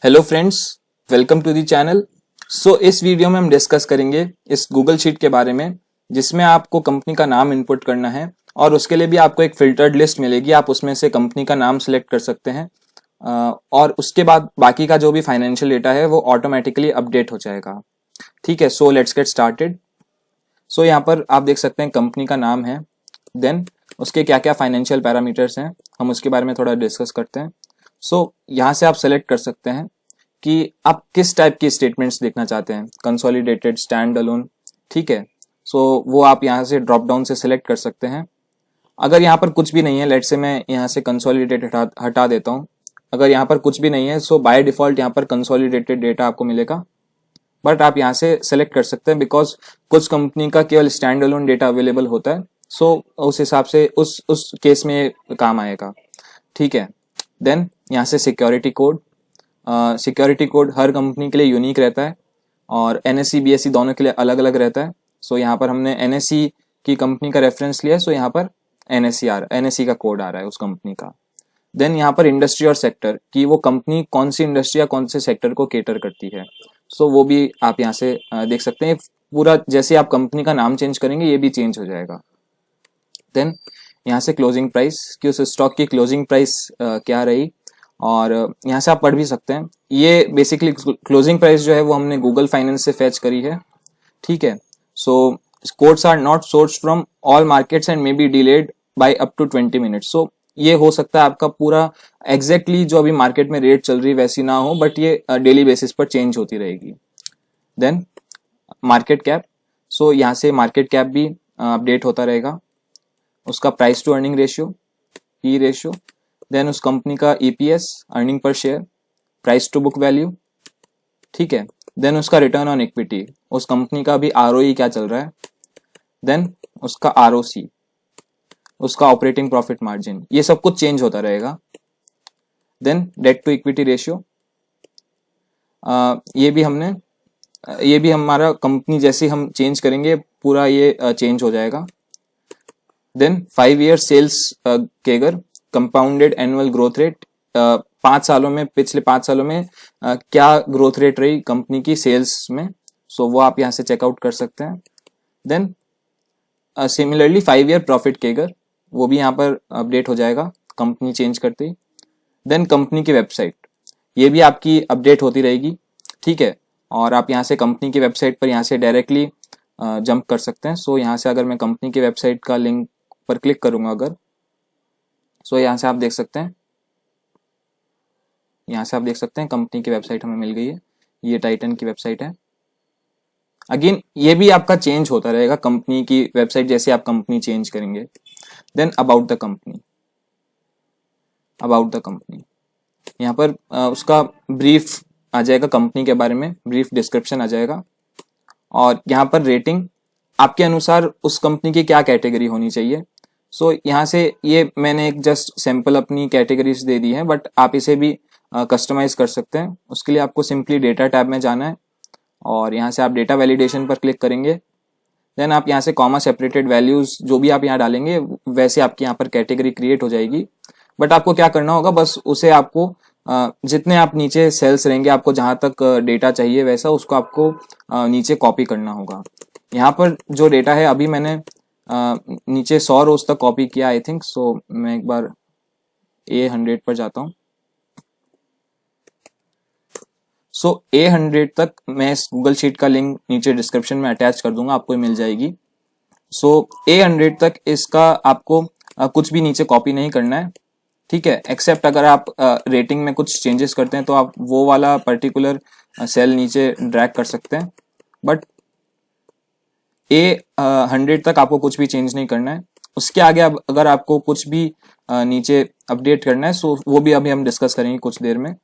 Hello friends, welcome to the channel. इस video में हम डिस्कस करेंगे इस गूगल शीट के बारे में, जिसमें आपको कंपनी का नाम इनपुट करना है और उसके लिए भी आपको एक फिल्टर्ड लिस्ट मिलेगी। आप उसमें से कंपनी का नाम सेलेक्ट कर सकते हैं और उसके बाद बाकी का जो भी फाइनेंशियल डेटा है वो ऑटोमेटिकली अपडेट हो जाएगा। ठीक है, सो लेट्स गेट स्टार्टेड। यहाँ पर आप देख सकते हैं कंपनी का नाम है, देन उसके क्या क्या फाइनेंशियल पैरामीटर्स हैं, हम उसके बारे में थोड़ा डिस्कस करते हैं। यहाँ से आप सेलेक्ट कर सकते हैं कि आप किस टाइप की स्टेटमेंट्स देखना चाहते हैं, कंसोलिडेटेड, स्टैंड अलोन। ठीक है, वो आप यहाँ से ड्रॉप डाउन से सिलेक्ट कर सकते हैं। अगर यहाँ पर कुछ भी नहीं है, लेट से मैं यहाँ से कंसोलिडेटेड हटा देता हूँ। अगर यहाँ पर कुछ भी नहीं है बाय डिफॉल्ट यहाँ पर कंसोलिडेटेड डेटा आपको मिलेगा, बट आप यहाँ से सेलेक्ट कर सकते हैं बिकॉज कुछ कंपनी का केवल स्टैंड अलोन डेटा अवेलेबल होता है। उस हिसाब से उस केस में काम आएगा। ठीक है, देन यहाँ से सिक्योरिटी कोड। सिक्योरिटी कोड हर कंपनी के लिए यूनिक रहता है और एनएससी बीएससी दोनों के लिए अलग अलग रहता है। यहाँ पर हमने एनएससी की कंपनी का रेफरेंस लिया है, यहाँ पर एनएससी का कोड आ रहा है उस कंपनी का। देन यहाँ पर इंडस्ट्री और सेक्टर कि वो कंपनी कौन सी इंडस्ट्री या कौन से सेक्टर को केटर करती है, वो भी आप यहाँ से देख सकते हैं। पूरा जैसे आप कंपनी का नाम चेंज करेंगे ये भी चेंज हो जाएगा। देन यहाँ से क्लोजिंग प्राइस कि उस स्टॉक की क्लोजिंग प्राइस क्या रही, और यहाँ से आप पढ़ भी सकते हैं। ये बेसिकली क्लोजिंग प्राइस जो है वो हमने गूगल फाइनेंस से फैच करी है। ठीक है, quotes are not source from all markets and may be delayed by up to 20 minutes. ये हो सकता है आपका पूरा एग्जैक्टली जो अभी मार्केट में रेट चल रही वैसी ना हो, बट ये डेली बेसिस पर चेंज होती रहेगी। देन मार्केट कैप, यहाँ से मार्केट कैप भी अपडेट होता रहेगा। उसका price to earning ratio, P ratio, then उस कंपनी का EPS, earning per share, price to book value. ठीक है, देन उसका रिटर्न ऑन इक्विटी, उस कंपनी का भी आरओई क्या चल रहा है, देन उसका आरओसी, उसका ऑपरेटिंग प्रॉफिट मार्जिन, ये सब कुछ चेंज होता रहेगा। Then debt to equity ratio, ये भी हमारा कंपनी जैसी हम चेंज करेंगे पूरा ये चेंज हो जाएगा। Then 5 year sales CAGR, compounded annual growth rate, 5 सालों में, पिछले 5 सालों में क्या ग्रोथ रेट रही कंपनी की सेल्स में, वो आप यहाँ से चेकआउट कर सकते हैं। Then similarly 5 year profit CAGR, वो भी यहाँ पर अपडेट हो जाएगा कंपनी चेंज करते ही। देन कंपनी की वेबसाइट, ये भी आपकी अपडेट होती रहेगी। ठीक है, और आप यहाँ से कंपनी की वेबसाइट पर यहाँ से डायरेक्टली जंप कर सकते हैं। यहाँ से अगर मैं कंपनी की वेबसाइट का लिंक पर क्लिक करूंगा अगर, यहाँ से आप देख सकते हैं, कंपनी की वेबसाइट हमें मिल गई है। ये टाइटन की वेबसाइट है। अगेन ये भी आपका चेंज होता रहेगा कंपनी की वेबसाइट जैसे आप कंपनी चेंज करेंगे। देन अबाउट द कंपनी, यहाँ पर उसका ब्रीफ आ जाएगा, कंपनी के बारे में ब्रीफ डिस्क्रिप्शन आ जाएगा। और यहाँ पर रेटिंग, आपके अनुसार उस कंपनी की क्या कैटेगरी होनी चाहिए। यहाँ से ये मैंने एक जस्ट सैंपल अपनी कैटेगरीज दे दी है, बट आप इसे भी कस्टमाइज कर सकते हैं। उसके लिए आपको सिंपली डेटा टैब में जाना है और यहाँ से आप डेटा वैलिडेशन पर क्लिक करेंगे। देन आप यहाँ से कॉमा सेपरेटेड वैल्यूज जो भी आप यहाँ डालेंगे वैसे आपकी यहाँ पर कैटेगरी क्रिएट हो जाएगी। बट आपको क्या करना होगा, बस उसे आपको जितने आप नीचे सेल्स रहेंगे, आपको जहां तक डेटा चाहिए वैसा उसको आपको नीचे कॉपी करना होगा। यहाँ पर जो डेटा है अभी मैंने नीचे 100 रोज तक कॉपी किया आई थिंक। मैं एक बार A100 पर जाता हूँ। A100 तक मैं इस गूगल शीट का लिंक नीचे डिस्क्रिप्शन में अटैच कर दूंगा, आपको मिल जाएगी। A100 तक इसका आपको कुछ भी नीचे कॉपी नहीं करना है। ठीक है, एक्सेप्ट अगर आप रेटिंग में कुछ चेंजेस करते हैं तो आप वो वाला पर्टिकुलर सेल नीचे ड्रैग कर सकते हैं, बट A100 तक आपको कुछ भी चेंज नहीं करना है। उसके आगे अगर आपको कुछ भी नीचे अपडेट करना है वो भी अभी हम डिस्कस करेंगे कुछ देर में।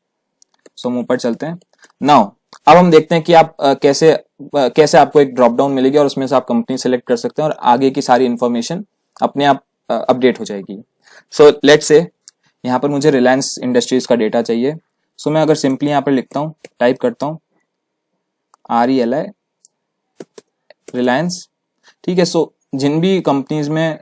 हम ऊपर चलते हैं। नाउ अब हम देखते हैं कि आप कैसे आपको एक ड्रॉप डाउन मिलेगी और उसमें से आप कंपनी सेलेक्ट कर सकते हैं और आगे की सारी इंफॉर्मेशन अपने आप अपडेट हो जाएगी। लेट्स से यहाँ पर मुझे रिलायंस इंडस्ट्रीज का डेटा चाहिए। मैं अगर सिंपली यहाँ पर लिखता हूँ, टाइप करता हूँ RELI रिलायंस। ठीक है, जिन भी कंपनीज में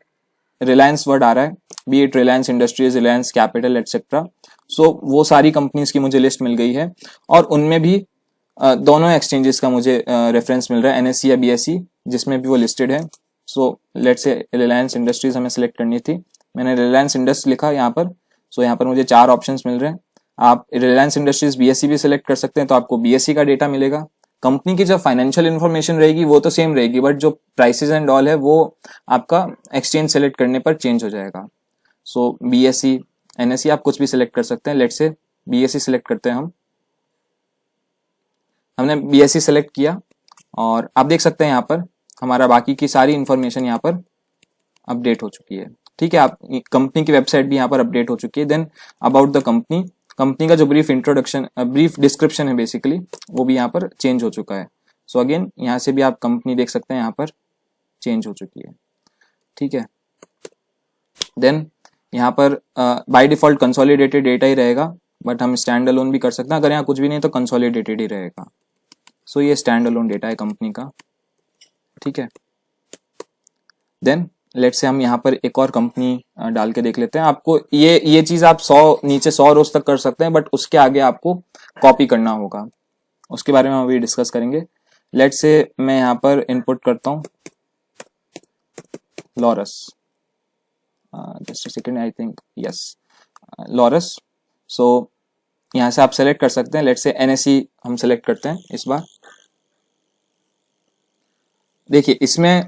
रिलायंस वर्ड आ रहा है, be it Reliance Industries, Reliance Capital etcetera, so वो सारी कंपनीज की मुझे लिस्ट मिल गई है और उनमें भी दोनों एक्सचेंजेस का मुझे रेफरेंस मिल रहा है, NSE या BSE जिसमें भी वो लिस्टेड है। So let's say Reliance industries हमें सेलेक्ट करनी थी, मैंने रिलायंस इंडस्ट लिखा यहाँ पर। सो यहाँ पर मुझे 4 ऑप्शंस मिल रहे हैं। आप रिलायंस इंडस्ट्रीज BSE भी सिलेक्ट कर सकते हैं तो आपको BSE का डेटा मिलेगा। कंपनी की जो फाइनेंशियल इन्फॉर्मेशन रहेगी वो तो सेम रहेगी, बट जो प्राइसेस एंड ऑल है वो आपका एक्सचेंज सेलेक्ट करने पर चेंज हो जाएगा। सो BSE NSE आप कुछ भी सिलेक्ट कर सकते हैं। लेट्स से BSE सिलेक्ट करते हैं हमने BSE सेलेक्ट किया और आप देख सकते हैं यहाँ पर हमारा बाकी की सारी इंफॉर्मेशन यहाँ पर अपडेट हो चुकी है। ठीक है, आप कंपनी की वेबसाइट भी यहाँ पर अपडेट हो चुकी है। Then about the company, company का जो ब्रीफ इंट्रोडक्शन ब्रीफ डिस्क्रिप्शन है बेसिकली वो भी यहाँ पर चेंज हो चुका है। सो अगेन यहाँ से भी आप कंपनी देख सकते हैं यहाँ पर चेंज हो चुकी है। ठीक है, देन यहाँ पर बाय डिफॉल्ट कंसोलिडेटेड डेटा ही रहेगा, बट हम स्टैंड अलोन भी कर सकते हैं। अगर यहाँ कुछ भी नहीं तो कंसोलिडेटेड ही रहेगा। सो ये स्टैंड अलोन डेटा है कंपनी का। ठीक है, देन लेट्स से हम यहाँ पर एक और कंपनी डाल के देख लेते हैं। आपको ये चीज आप 100 रोज तक कर सकते हैं, बट उसके आगे आपको कॉपी करना होगा, उसके बारे में हम अभी डिस्कस करेंगे। लेट्स से मैं यहाँ पर इनपुट करता हूँ Laurus, just a second, I think yes Laurus. So यहाँ से आप सेलेक्ट कर सकते हैं। लेट्स से NSE हम सेलेक्ट करते हैं इस बार। देखिए इसमें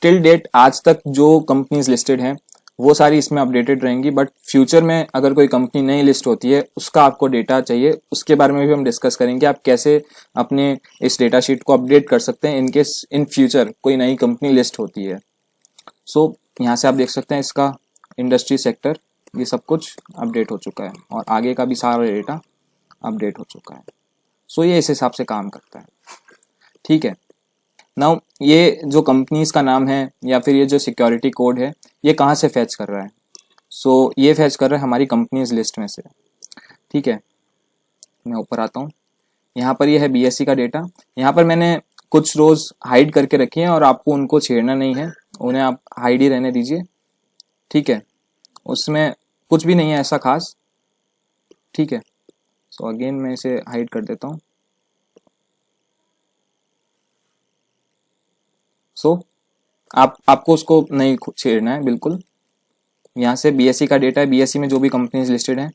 टिल डेट आज तक जो कंपनीज लिस्टेड हैं वो सारी इसमें अपडेटेड रहेंगी, बट फ्यूचर में अगर कोई कंपनी नई लिस्ट होती है उसका आपको डेटा चाहिए, उसके बारे में भी हम डिस्कस करेंगे। आप कैसे अपने इस डेटा शीट को अपडेट कर सकते हैं इनकेस इन फ्यूचर कोई नई कंपनी लिस्ट होती है। सो यहाँ से आप देख सकते हैं इसका इंडस्ट्री सेक्टर ये सब कुछ अपडेट हो चुका है और आगे का भी सारा डेटा अपडेट हो चुका है। सो ये इस हिसाब से काम करता है। ठीक है, नाउ ये जो कंपनीज का नाम है या फिर ये जो सिक्योरिटी कोड है ये कहाँ से फैच कर रहा है? सो ये फैच कर रहा है हमारी कंपनीज लिस्ट में से। ठीक है, मैं ऊपर आता हूँ, यहाँ पर ये है BSE का डेटा। यहाँ पर मैंने कुछ रोज हाइड करके रखी हैं और आपको उनको छेड़ना नहीं है, उन्हें आप हाइड ही रहने दीजिए। ठीक है, उसमें कुछ भी नहीं है ऐसा खास। ठीक है, सो अगेन मैं इसे हाइड कर देता हूँ। सो आपको उसको नहीं छेड़ना है बिल्कुल। यहाँ से BSE का डेटा है, BSE में जो भी कंपनीज लिस्टेड हैं।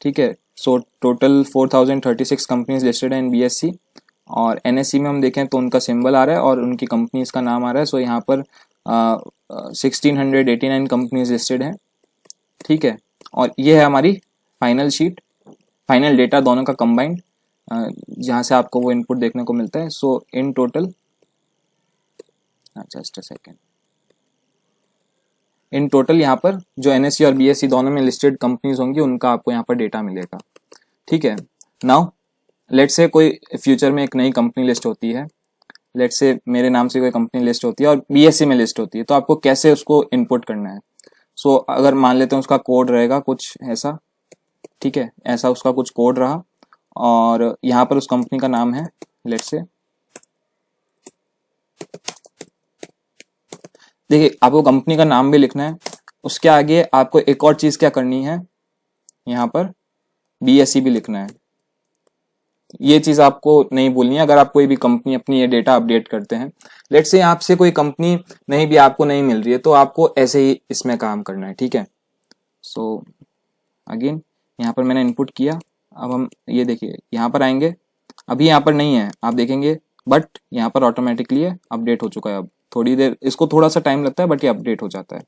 ठीक है, सो टोटल 4036 कंपनीज लिस्टेड हैं इन BSE और NSE में हम देखें तो उनका सिंबल आ रहा है और उनकी कंपनीज का नाम आ रहा है। सो यहाँ पर 1689 कंपनीज लिस्टेड हैं। ठीक है, और ये है हमारी फाइनल शीट, फाइनल डेटा दोनों का कंबाइंड, जहाँ से आपको वो इनपुट देखने को मिलता है। So in total just a second, in total यहाँ पर जो NSE और BSE दोनों में लिस्टेड कंपनीज होंगी उनका आपको यहाँ पर डेटा मिलेगा। ठीक है, नाउ लेट्स से कोई फ्यूचर में एक नई कंपनी लिस्ट होती है, लेट्स से मेरे नाम से कोई कंपनी लिस्ट होती है और BSE में लिस्ट होती है, तो आपको कैसे उसको इनपुट करना है? सो अगर मान लेते हैं उसका कोड रहेगा कुछ ऐसा। ठीक है, ऐसा उसका कुछ कोड रहा और यहाँ पर उस कंपनी का नाम है लेट्स से, देखिए आपको कंपनी का नाम भी लिखना है, उसके आगे आपको एक और चीज क्या करनी है, यहाँ पर BSE भी लिखना है। ये चीज आपको नहीं भूलनी है अगर आप कोई भी कंपनी अपनी ये डेटा अपडेट करते हैं। लेट्स से आपसे कोई कंपनी नहीं भी आपको नहीं मिल रही है तो आपको ऐसे ही इसमें काम करना है। ठीक है, सो अगेन यहाँ पर मैंने इनपुट किया। अब हम ये देखिए यहाँ पर आएंगे, अभी यहाँ पर नहीं है आप देखेंगे, बट यहाँ पर ऑटोमेटिकली अपडेट हो चुका है। अब थोड़ी देर, इसको थोड़ा सा टाइम लगता है बट ये अपडेट हो जाता है।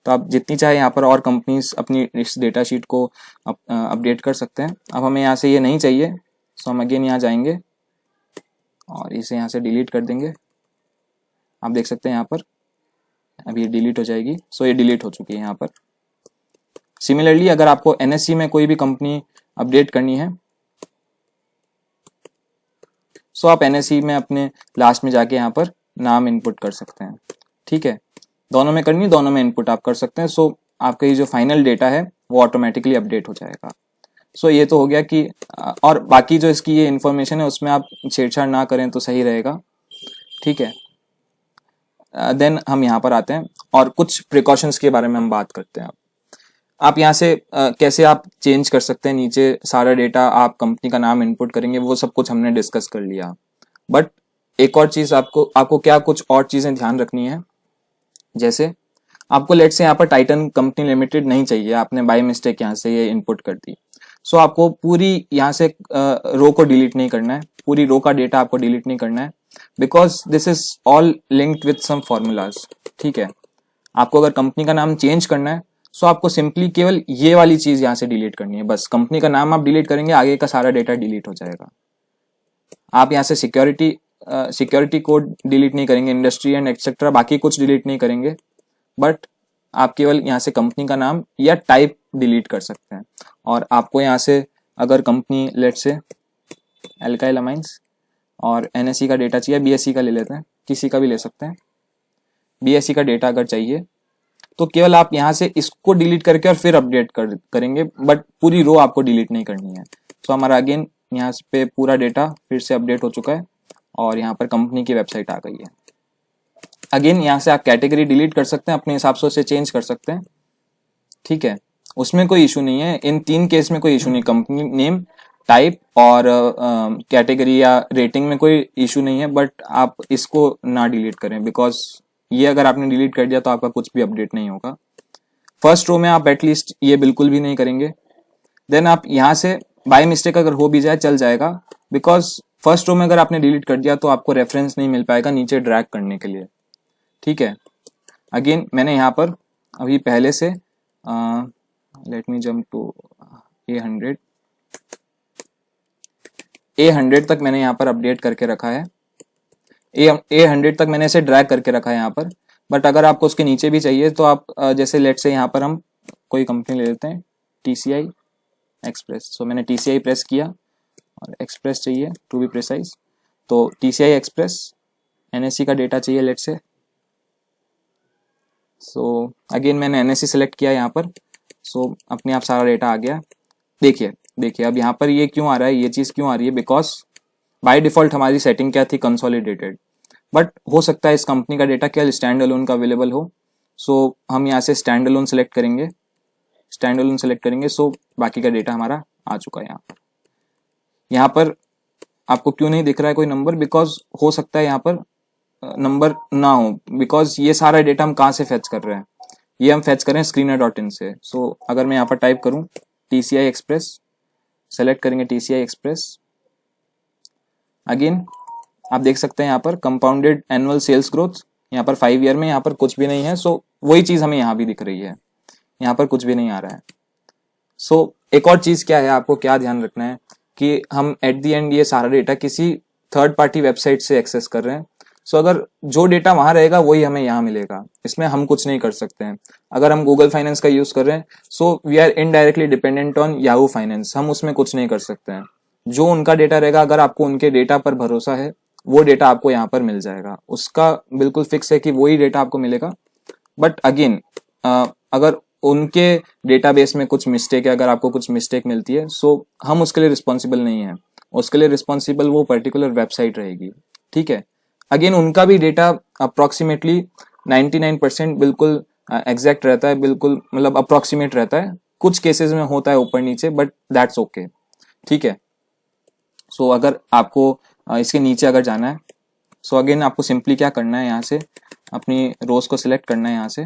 तो आप जितनी चाहे यहाँ पर और कंपनीज अपनी इस डेटा शीट को अपडेट कर सकते हैं। अब हमें यहाँ से ये नहीं चाहिए, सो हम अगेन यहाँ जाएंगे और इसे यहाँ से डिलीट कर देंगे। आप देख सकते हैं यहाँ पर अभी ये डिलीट हो जाएगी। सो ये डिलीट हो चुकी है यहाँ पर। सिमिलरली अगर आपको NSE में कोई भी कंपनी अपडेट करनी है सो आप NSE में अपने लास्ट में जाके यहाँ पर नाम इनपुट कर सकते हैं। ठीक है, दोनों में करनी, दोनों में इनपुट आप कर सकते हैं। सो आपका ये जो फाइनल डेटा है वो ऑटोमेटिकली अपडेट हो जाएगा। सो ये तो हो गया कि, और बाकी जो इसकी ये इन्फॉर्मेशन है उसमें आप छेड़छाड़ ना करें तो सही रहेगा। ठीक है, देन हम यहाँ पर आते हैं और कुछ प्रिकॉशंस के बारे में हम बात करते हैं। आप यहाँ से कैसे आप चेंज कर सकते हैं, नीचे सारा डेटा आप कंपनी का नाम इनपुट करेंगे, वो सब कुछ हमने डिस्कस कर लिया। बट एक और चीज आपको क्या कुछ और चीजें ध्यान रखनी है। जैसे आपको लेट से यहाँ पर टाइटन कंपनी लिमिटेड नहीं चाहिए, आपने बाय मिस्टेक यहाँ से ये इनपुट कर दी। सो आपको पूरी यहाँ से रो को डिलीट नहीं करना है, पूरी रो का डेटा आपको डिलीट नहीं करना है, because this is all linked with some formulas. ठीक है, आपको अगर कंपनी का नाम चेंज करना है सो आपको सिंपली केवल ये वाली चीज यहाँ से डिलीट करनी है, बस कंपनी का नाम आप डिलीट करेंगे, आगे का सारा डेटा डिलीट हो जाएगा। आप यहाँ से सिक्योरिटी कोड डिलीट नहीं करेंगे, इंडस्ट्री एंड एक्सेट्रा बाकी कुछ डिलीट नहीं करेंगे, बट आप केवल यहाँ से कंपनी का नाम या टाइप डिलीट कर सकते हैं। और आपको यहाँ से अगर कंपनी लेट से एल्काइल अमाइंस और एनएससी का डेटा चाहिए, बीएससी का ले लेते हैं, किसी का भी ले सकते हैं, बीएससी का डेटा अगर चाहिए तो केवल आप यहाँ से इसको डिलीट करके और फिर अपडेट करेंगे, बट पूरी रो आपको डिलीट नहीं करनी है। तो हमारा अगेन यहाँ पे पूरा डेटा फिर से अपडेट हो चुका है और यहाँ पर कंपनी की वेबसाइट आ गई है। अगेन यहाँ से आप कैटेगरी डिलीट कर सकते हैं, अपने हिसाब से उसे चेंज कर सकते हैं। ठीक है, उसमें कोई इशू नहीं है, इन 3 केस में कोई इशू नहीं, कंपनी नेम, टाइप और कैटेगरी या रेटिंग में कोई इशू नहीं है, बट आप इसको ना डिलीट करें, बिकॉज ये अगर आपने डिलीट कर दिया तो आपका कुछ भी अपडेट नहीं होगा। फर्स्ट रो में आप एटलीस्ट ये बिल्कुल भी नहीं करेंगे। देन आप यहाँ से बाय मिस्टेक अगर हो भी जाए चल जाएगा, बिकॉज फर्स्ट रो में अगर आपने डिलीट कर दिया तो आपको रेफरेंस नहीं मिल पाएगा नीचे ड्रैग करने के लिए। ठीक है, अगेन मैंने यहाँ पर अभी पहले से let me jump to A100 तक मैंने यहाँ पर अपडेट करके रखा है, A100 तक मैंने इसे ड्रैग करके रखा है यहाँ पर। बट अगर आपको उसके नीचे भी चाहिए तो आप जैसे लेट से यहाँ पर हम कोई कंपनी ले लेते हैं, TCI एक्सप्रेस। सो मैंने TCI प्रेस किया और एक्सप्रेस चाहिए टू बी प्रिसाइज, तो TCI एक्सप्रेस, NSE का डेटा चाहिए लेट से। सो अगेन मैंने NSE सेलेक्ट किया यहाँ पर, सो अपने आप सारा डेटा आ गया। देखिए अब यहाँ पर ये क्यों आ रहा है, ये चीज़ क्यों आ रही है, बिकॉज बाय डिफॉल्ट हमारी सेटिंग क्या थी, कंसोलिडेटेड। बट हो सकता है इस कंपनी का डेटा केवल स्टैंड अलोन का अवेलेबल हो, सो हम यहाँ से स्टैंड अलोन सेलेक्ट करेंगे, सो बाकी का डेटा हमारा आ चुका है। यहाँ पर आपको क्यों नहीं दिख रहा है कोई नंबर, बिकॉज हो सकता है यहाँ पर नंबर ना हो, बिकॉज ये सारा डेटा हम कहाँ से फेच कर रहे हैं, ये हम फेच कर रहे हैं screener.in से। सो अगर मैं यहाँ पर टाइप करूँ TCI एक्सप्रेस, सेलेक्ट करेंगे TCI एक्सप्रेस। अगेन आप देख सकते हैं यहाँ पर कंपाउंडेड एनुअल सेल्स ग्रोथ, यहाँ पर 5 ईयर में यहाँ पर कुछ भी नहीं है। सो वही चीज हमें यहाँ भी दिख रही है, यहाँ पर कुछ भी नहीं आ रहा है। सो एक और चीज क्या है, आपको क्या ध्यान रखना है कि हम एट द एंड ये सारा डेटा किसी थर्ड पार्टी वेबसाइट से एक्सेस कर रहे हैं। सो अगर जो डेटा वहां रहेगा वही हमें यहाँ मिलेगा, इसमें हम कुछ नहीं कर सकते हैं। अगर हम गूगल फाइनेंस का यूज कर रहे हैं so we are indirectly dependent on Yahoo finance, हम उसमें कुछ नहीं कर सकते हैं। जो उनका डेटा रहेगा, अगर आपको उनके डेटा पर भरोसा है, वो डेटा आपको यहाँ पर मिल जाएगा, उसका बिल्कुल फिक्स है कि वही डेटा आपको मिलेगा। बट अगेन अगर उनके डेटाबेस में कुछ मिस्टेक है, अगर आपको कुछ मिस्टेक मिलती है, सो हम उसके लिए रिस्पॉन्सिबल नहीं है, उसके लिए रिस्पॉन्सिबल वो पर्टिकुलर वेबसाइट रहेगी। ठीक है, अगेन उनका भी डेटा अप्रोक्सीमेटली 99% बिल्कुल एग्जैक्ट रहता है, बिल्कुल मतलब अप्रोक्सीमेट रहता है, कुछ केसेस में होता है ऊपर नीचे, बट दैट्स ओके। ठीक है, सो अगर आपको इसके नीचे अगर जाना है, सो अगेन आपको सिंपली क्या करना है, यहाँ से अपनी रोज को सिलेक्ट करना है यहाँ से,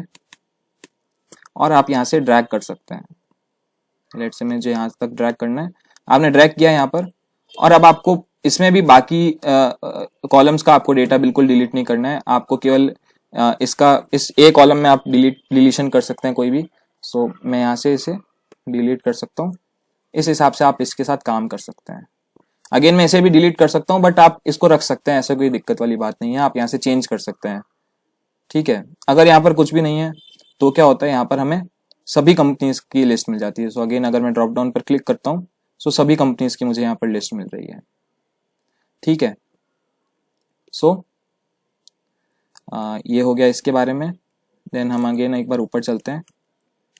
और आप यहाँ से ड्रैग कर सकते हैं। लेट से मुझे यहाँ तक ड्रैग करना है, आपने ड्रैग किया यहाँ पर, और अब आपको इसमें भी बाकी कॉलम्स का आपको डेटा बिल्कुल डिलीट नहीं करना है, आपको केवल इस ए कॉलम में आप डिलीशन कर सकते हैं कोई भी। सो मैं यहाँ से इसे डिलीट कर सकता हूँ, इस हिसाब से आप इसके साथ काम कर सकते हैं। अगेन मैं इसे भी डिलीट कर सकता हूँ, बट आप इसको रख सकते हैं, ऐसा कोई दिक्कत वाली बात नहीं है, आप यहाँ से चेंज कर सकते हैं। ठीक है, अगर यहाँ पर कुछ भी नहीं है तो क्या होता है, यहाँ पर हमें सभी कंपनीज की लिस्ट मिल जाती है। सो अगेन अगर मैं ड्रॉप डाउन पर क्लिक करता हूँ, सो सभी कंपनीज की मुझे यहाँ पर लिस्ट मिल रही है। ठीक है, सो ये हो गया इसके बारे में। देन हम अगेन एक बार ऊपर चलते हैं,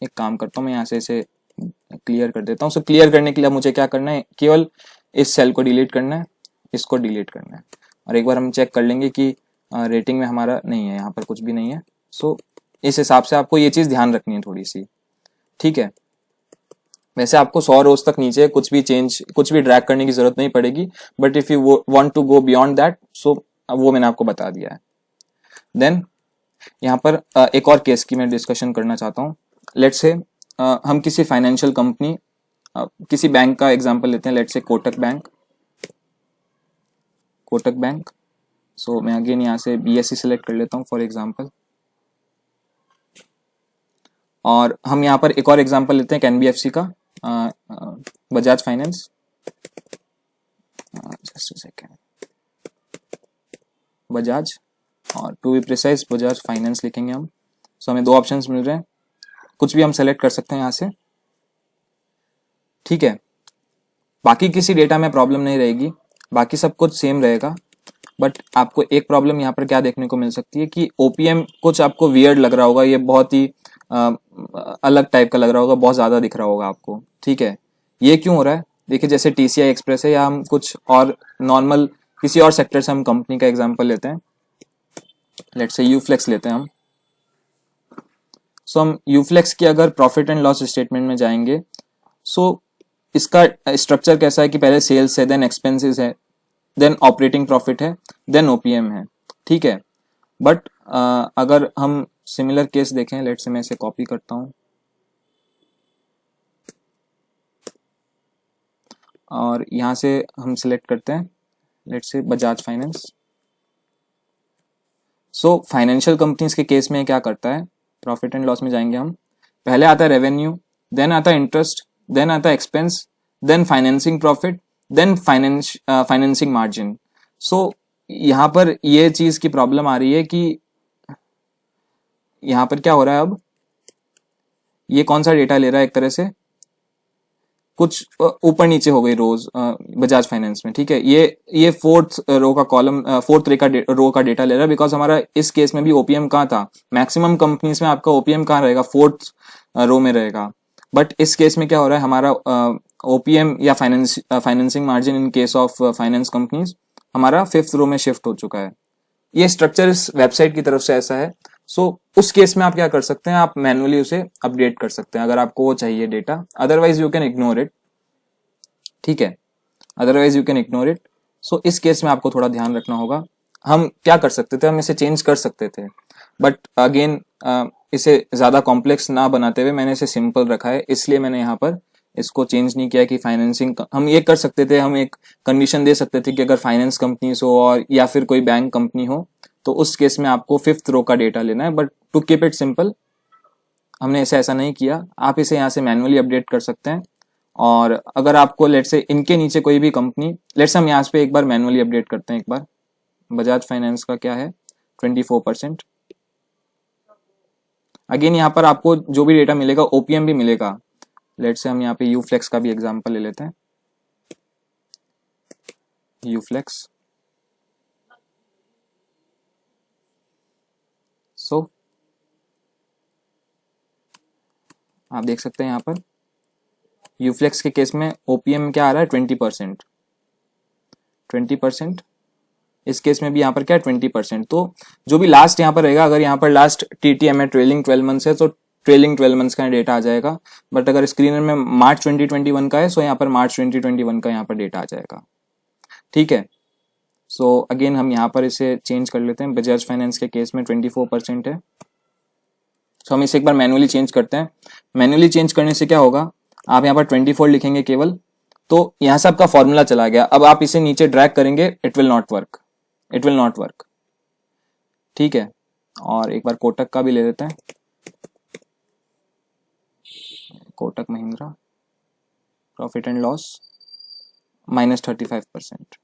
एक काम करता हूँ मैं यहाँ से इसे क्लियर कर देता हूँ। सो क्लियर करने के लिए मुझे क्या करना है, केवल इस सेल को डिलीट करना है, इसको डिलीट करना है, और एक बार हम चेक कर लेंगे कि रेटिंग में हमारा नहीं है, यहाँ पर कुछ भी नहीं है। सो इस हिसाब से आपको ये चीज़ ध्यान रखनी है थोड़ी सी। ठीक है, वैसे आपको 100 रोज तक नीचे कुछ भी ड्रैग करने की जरूरत नहीं पड़ेगी, but if you want to go beyond that, so वो मैंने आपको बता दिया है। देन यहाँ पर एक और केस की मैं डिस्कशन करना चाहता हूँ। लेट्स से हम किसी फाइनेंशियल कंपनी, किसी बैंक का एग्जांपल लेते हैं, लेट्स से कोटक बैंक। सो मैं अगेन यहाँ से BSE सेलेक्ट कर लेता हूँ फॉर एग्जांपल, और हम यहाँ पर एक और एग्जांपल लेते हैं NBFC का, Bajaj finance. Just a second, Bajaj, और to be precise Bajaj finance लिखेंगे हम। सो हमें 2 ऑप्शंस मिल रहे हैं, कुछ भी हम सेलेक्ट कर सकते हैं यहाँ से, ठीक है। बाकी किसी डेटा में प्रॉब्लम नहीं रहेगी, बाकी सब कुछ सेम रहेगा, बट आपको एक प्रॉब्लम यहाँ पर क्या देखने को मिल सकती है कि OPM कुछ आपको वियर्ड लग रहा होगा, ये बहुत ही अलग टाइप का लग रहा होगा, बहुत ज्यादा दिख रहा होगा आपको, ठीक है। ये क्यों हो रहा है? देखिए, जैसे TCI एक्सप्रेस है, या हम कुछ और नॉर्मल किसी और सेक्टर से हम कंपनी का एग्जांपल लेते हैं, लेट्स से यूफ्लेक्स लेते हैं हम। सो हम यूफ्लेक्स की अगर प्रॉफिट एंड लॉस स्टेटमेंट में जाएंगे, सो इसका स्ट्रक्चर कैसा है कि पहले सेल्स है, देन एक्सपेंसेस है, देन ऑपरेटिंग प्रॉफिट है, देन OPM है, ठीक है। बट अगर हम सिमिलर केस देखें, लेट्स से मैं इसे कॉपी करता हूं और यहां से हम सिलेक्ट करते हैं, let's say Bajaj finance. So financial companies के केस में क्या करता है, प्रॉफिट एंड लॉस में जाएंगे हम, पहले आता है रेवेन्यू, देन आता है इंटरेस्ट, देन आता है expense, then financing profit, then financing margin. So यहाँ पर ये चीज की प्रॉब्लम आ रही है कि यहाँ पर क्या हो रहा है, अब ये कौन सा डेटा ले रहा है, एक तरह से कुछ ऊपर नीचे हो गई रोज बजाज फाइनेंस में, ठीक है। ये फोर्थ रो का कॉलम, फोर्थ रो का डेटा ले रहा है, बिकॉज हमारा इस केस में भी OPM कहाँ था, मैक्सिमम कंपनीज में आपका OPM कहाँ रहेगा, फोर्थ रो में रहेगा। बट इस केस में क्या हो रहा है, हमारा OPM या financing margin in case of finance companies हमारा 5th रो में शिफ्ट हो चुका है। ये स्ट्रक्चर इस वेबसाइट की तरफ से ऐसा है। सो उस केस में आप क्या कर सकते हैं, आप मैनुअली उसे अपडेट कर सकते हैं अगर आपको वो चाहिए data, otherwise you can ignore it, ठीक है, otherwise you can ignore it. So इस केस में आपको थोड़ा ध्यान रखना होगा। हम क्या कर सकते थे, हम इसे चेंज कर सकते थे, बट अगेन इसे ज्यादा कॉम्प्लेक्स ना बनाते हुए मैंने इसे सिंपल रखा है, इसलिए मैंने यहाँ पर इसको चेंज नहीं किया कि फाइनेंसिंग, हम ये कर सकते थे, हम एक कंडीशन दे सकते थे कि अगर फाइनेंस कंपनीज हो और या फिर कोई बैंक कंपनी हो, तो उस केस में आपको 5th रो का डेटा लेना है। But to keep it simple हमने इसे ऐसा नहीं किया, आप इसे यहाँ से मैनुअली अपडेट कर सकते हैं। और अगर आपको लेट्स से इनके नीचे कोई भी कंपनी, लेट्स हम यहाँ पे एक बार मैनुअली अपडेट करते हैं, एक बार बजाज फाइनेंस का क्या है 24%। अगेन यहाँ पर आपको जो भी डेटा मिलेगा OPM भी मिलेगा। लेट्स से हम यहाँ पे यूफ्लेक्स का भी एग्जांपल ले लेते हैं, यूफ्लेक्स। सो आप देख सकते हैं यहाँ पर यूफ्लेक्स के केस में OPM क्या आ रहा है 20%। इस केस में भी यहाँ पर क्या है 20%। तो जो भी लास्ट यहाँ पर रहेगा, अगर यहाँ पर लास्ट TTM है ट्रेलिंग 12 मंथ्स है, तो ट्रेलिंग 12 मंथ्स का डेटा आ जाएगा। बट अगर स्क्रीनर में मार्च 2021 का है, सो यहाँ पर मार्च 2021 का यहाँ पर डेटा आ जाएगा, ठीक है। सो अगेन हम यहाँ पर इसे चेंज कर लेते हैं, बजाज फाइनेंस के केस में 24% है। सो हम इसे एक बार मैनुअली चेंज करते हैं। मैनुअली चेंज करने से क्या होगा, आप यहाँ पर 24 लिखेंगे केवल, तो यहाँ से आपका फॉर्मूला चला गया। अब आप इसे नीचे ड्रैग करेंगे, इट विल नॉट वर्क, ठीक है। और एक बार कोटक का भी ले लेते हैं, Kotak Mahindra profit and loss -35%,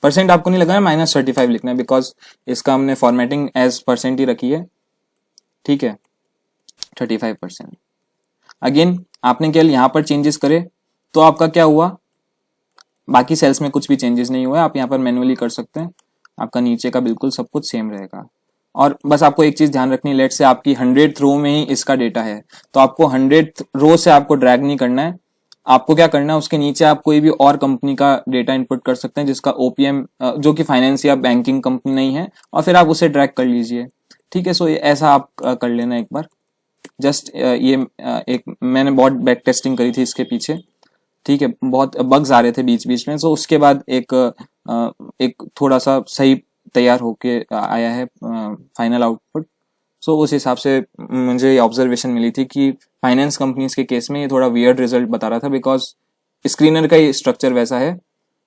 percent आपको नहीं लगाना, -35 लिखना है, बिकॉज इसका हमने फॉर्मेटिंग एज परसेंट ही रखी है, ठीक है। 35%। अगेन आपने केवल यहाँ पर चेंजेस करे तो आपका क्या हुआ, बाकी सेल्स में कुछ भी चेंजेस नहीं हुए। आप यहाँ पर मैनुअली कर सकते हैं, आपका नीचे का बिल्कुल सब कुछ सेम रहेगा। और बस आपको एक चीज ध्यान रखनी है, लेट से आपकी 100th रो में ही इसका डेटा है, तो आपको 100th रो से आपको ड्रैग नहीं करना है। आपको क्या करना है, उसके नीचे आप कोई भी और कंपनी का डेटा इनपुट कर सकते हैं जिसका OPM जो कि फाइनेंस या बैंकिंग कंपनी नहीं है, और फिर आप उसे ड्रैग कर लीजिए, ठीक है। सो ऐसा आप कर लेना एक बार। जस्ट ये एक मैंने बहुत बैक टेस्टिंग करी थी इसके पीछे, ठीक है, बहुत बग्स आ रहे थे बीच बीच में। सो उसके बाद एक थोड़ा सा सही तैयार होके आया है फाइनल आउटपुट। सो उस हिसाब से मुझे ये ऑब्जर्वेशन मिली थी कि फाइनेंस कंपनीज के केस में ये थोड़ा वियर्ड रिजल्ट बता रहा था, बिकॉज स्क्रीनर का ही स्ट्रक्चर वैसा है।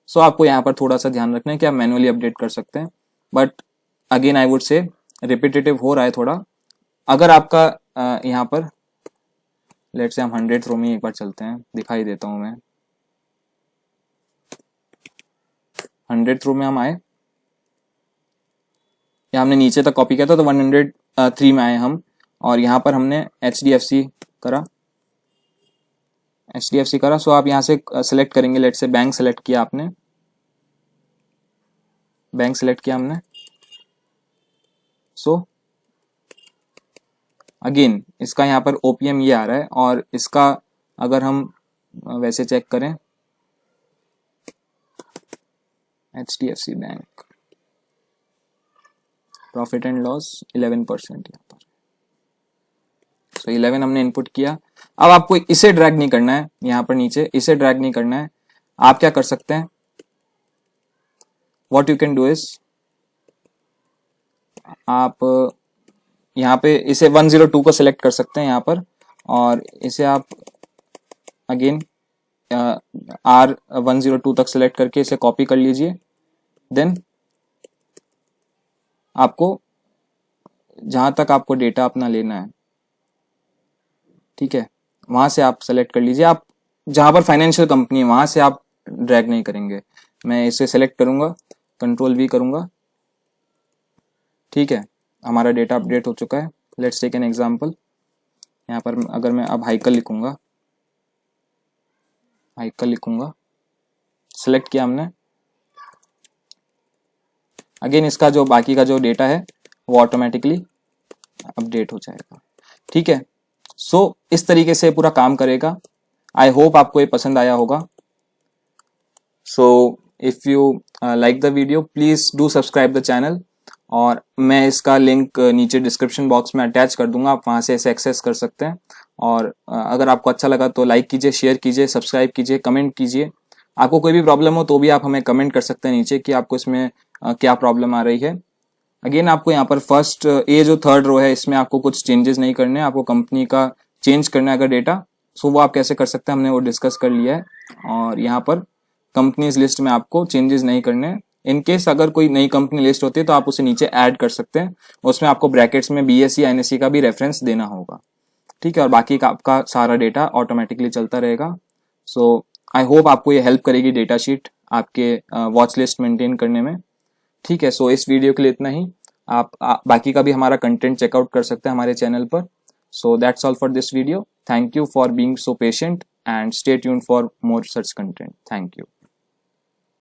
सो आपको यहाँ पर थोड़ा सा ध्यान रखना है कि आप मैनुअली अपडेट कर सकते हैं, but again I would say repetitive हो रहा है थोड़ा। अगर आपका यहाँ पर लेट्स से हम 100th रो में एक बार चलते हैं, दिखाई देता हूँ मैं। 100th रो में हम आए, या हमने नीचे तक कॉपी किया था तो 103 में आए हम, और यहाँ पर हमने HDFC करा। सो आप यहाँ से सेलेक्ट करेंगे, लेट से बैंक सेलेक्ट किया आपने, बैंक सेलेक्ट किया हमने। सो अगेन इसका यहाँ पर OPM ये आ रहा है, और इसका अगर हम वैसे चेक करें HDFC bank profit and loss 11% यहाँ पर। सो 11 हमने इनपुट किया। अब आपको इसे ड्रैग नहीं करना है, यहाँ पर नीचे इसे ड्रैग नहीं करना है। आप क्या कर सकते हैं, what you can do is, आप यहाँ पे इसे 102 को सिलेक्ट कर सकते हैं यहाँ पर, और इसे आप अगेन R102 तक सिलेक्ट करके इसे कॉपी कर लीजिए। देन आपको जहां तक आपको डेटा अपना लेना है, ठीक है, वहां से आप सेलेक्ट कर लीजिए। आप जहां पर फाइनेंशियल कंपनी है वहां से आप ड्रैग नहीं करेंगे। मैं इसे सेलेक्ट करूंगा, Ctrl+V करूंगा, ठीक है, हमारा डेटा अपडेट हो चुका है। Let's take an example. यहाँ पर अगर मैं अब हाइकल लिखूंगा, सेलेक्ट किया हमने। अगेन इसका जो बाकी का जो डेटा है वो ऑटोमेटिकली अपडेट हो जाएगा, ठीक है। सो इस तरीके से पूरा काम करेगा। आई होप आपको ये पसंद आया होगा। So if you like the video please do subscribe the channel, और मैं इसका लिंक नीचे डिस्क्रिप्शन बॉक्स में अटैच कर दूंगा, आप वहां से इसे एक्सेस कर सकते हैं। और अगर आपको अच्छा लगा तो लाइक कीजिए, शेयर कीजिए, सब्सक्राइब कीजिए, कमेंट कीजिए। आपको कोई भी प्रॉब्लम हो तो भी आप हमें कमेंट कर सकते हैं नीचे कि आपको इसमें क्या प्रॉब्लम आ रही है। अगेन आपको यहाँ पर फर्स्ट ये जो 3rd रो है इसमें आपको कुछ चेंजेस नहीं करने, आपको कंपनी का चेंज करना है अगर डेटा, सो वो आप कैसे कर सकते हैं हमने वो डिस्कस कर लिया है। और यहाँ पर कंपनीज लिस्ट में आपको चेंजेस नहीं करने। इन केस अगर कोई नई कंपनी लिस्ट होती है तो आप उसे नीचे ऐड कर सकते हैं, उसमें आपको ब्रैकेट्स में BSE NSE का भी रेफरेंस देना होगा, ठीक है, और बाकी का आपका सारा डेटा ऑटोमेटिकली चलता रहेगा। सो आई होप आपको ये हेल्प करेगी डेटा शीट आपके वॉच लिस्ट मेंटेन करने में, ठीक है। सो इस वीडियो के लिए इतना ही। आप बाकी का भी हमारा कंटेंट चेकआउट कर सकते हैं हमारे चैनल पर। So that's all for this video. Thank you for being so patient and stay tuned for more such content. Thank you.